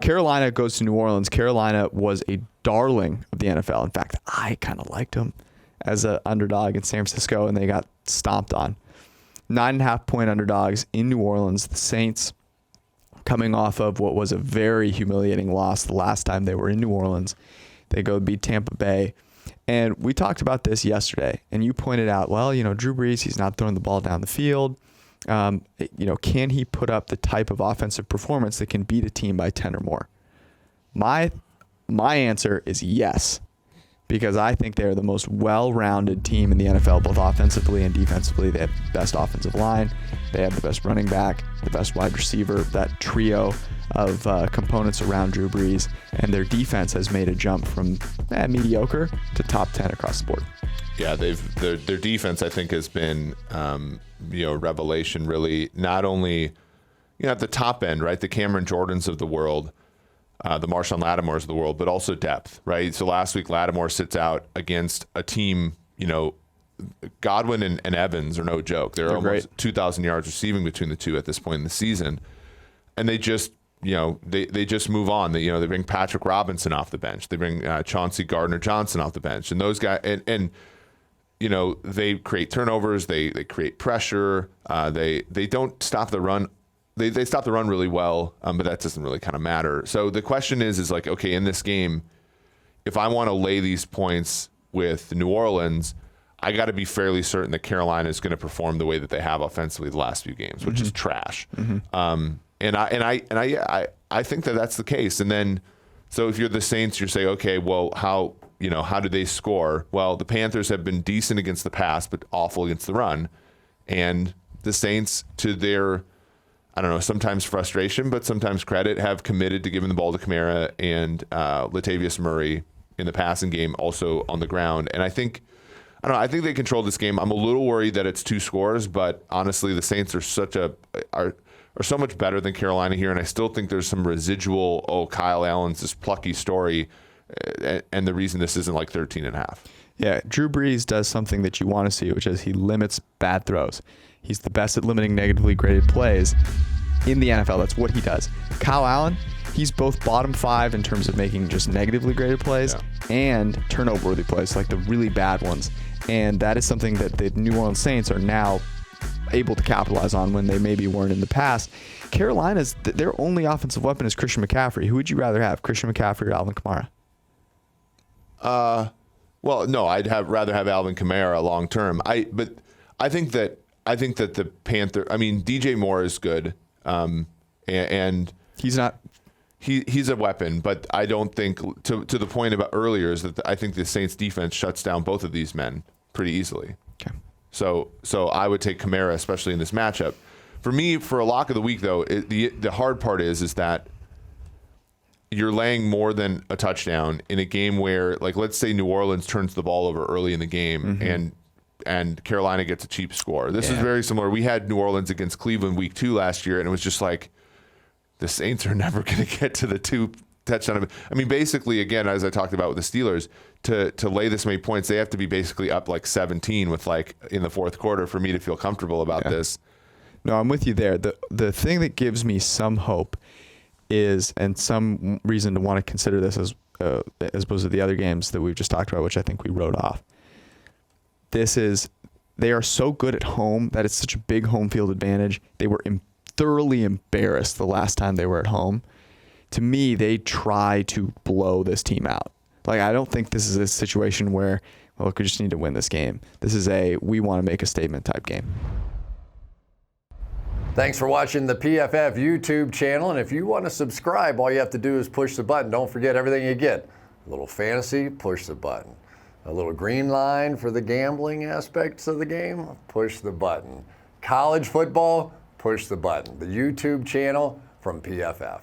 Carolina goes to New Orleans. Carolina was a darling of the NFL. In fact, I kind of liked them as an underdog in San Francisco, and they got stomped on. 9.5-point underdogs in New Orleans. The Saints, coming off of what was a very humiliating loss the last time they were in New Orleans. They go beat Tampa Bay. And we talked about this yesterday, and you pointed out, well, Drew Brees, he's not throwing the ball down the field. Can he put up the type of offensive performance that can beat a team by 10 or more? My answer is yes, because I think they're the most well-rounded team in the NFL, both offensively and defensively. They have the best offensive line. They have the best running back, the best wide receiver, that trio of components around Drew Brees, and their defense has made a jump from mediocre to top 10 across the board. Yeah, their defense, I think, has been revelation, really. Not only at the top end, right, the Cameron Jordans of the world, the Marshawn Lattimores of the world, but also depth, right? So last week, Lattimore sits out against a team, Godwin and Evans are no joke. They're almost 2,000 yards receiving between the two at this point in the season, and they just they just move on. They bring Patrick Robinson off the bench. They bring Chauncey Gardner-Johnson off the bench, and those guys and they create turnovers. They create pressure. They don't stop the run. They stop the run really well, but that doesn't really kind of matter. So the question is like, okay, in this game, if I want to lay these points with New Orleans, I got to be fairly certain that Carolina is going to perform the way that they have offensively the last few games, which is trash. And I think that that's the case. And then, so if you're the Saints, you're saying, okay, well, how do they score? Well, the Panthers have been decent against the pass, but awful against the run. And the Saints, to their, sometimes frustration, but sometimes credit, have committed to giving the ball to Kamara and Latavius Murray in the passing game, also on the ground. And I think they controlled this game. I'm a little worried that it's 2 scores, but honestly, the Saints are so much better than Carolina here, and I still think there's some residual, Kyle Allen's this plucky story, and the reason this isn't like 13.5. Yeah, Drew Brees does something that you want to see, which is he limits bad throws. He's the best at limiting negatively graded plays in the NFL. That's what he does. Kyle Allen, he's both bottom 5 in terms of making just negatively graded plays and turnover-worthy plays, like the really bad ones. And that is something that the New Orleans Saints are now able to capitalize on when they maybe weren't in the past. Carolina's, their only offensive weapon is Christian McCaffrey. Who would you rather have, Christian McCaffrey or Alvin Kamara? Well, no, I'd rather have Alvin Kamara long term. But I think that the Panther. I mean, DJ Moore is good, and he's not. He's a weapon, but I don't think to the point about earlier is that I think the Saints defense shuts down both of these men pretty easily. Okay. So I would take Kamara, especially in this matchup. For me, for a lock of the week, though, the hard part is that you're laying more than a touchdown in a game where, like, let's say New Orleans turns the ball over early in the game and Carolina gets a cheap score. This is very similar. We had New Orleans against Cleveland week 2 last year, and it was just like the Saints are never going to get to the 2 touchdown. I mean, basically, again, as I talked about with the Steelers, to lay this many points, they have to be basically up like 17 with like in the fourth quarter for me to feel comfortable about this. No, I'm with you there. The thing that gives me some hope is, and some reason to want to consider this as opposed to the other games that we've just talked about, which I think we wrote off. They are so good at home that it's such a big home field advantage. They were thoroughly embarrassed the last time they were at home. To me, they try to blow this team out. Like, I don't think this is a situation where, well, look, we just need to win this game. This is we want to make a statement type game. Thanks for watching the PFF YouTube channel. And if you want to subscribe, all you have to do is push the button. Don't forget everything you get. A little fantasy, push the button. A little green line for the gambling aspects of the game, push the button. College football, push the button. The YouTube channel from PFF.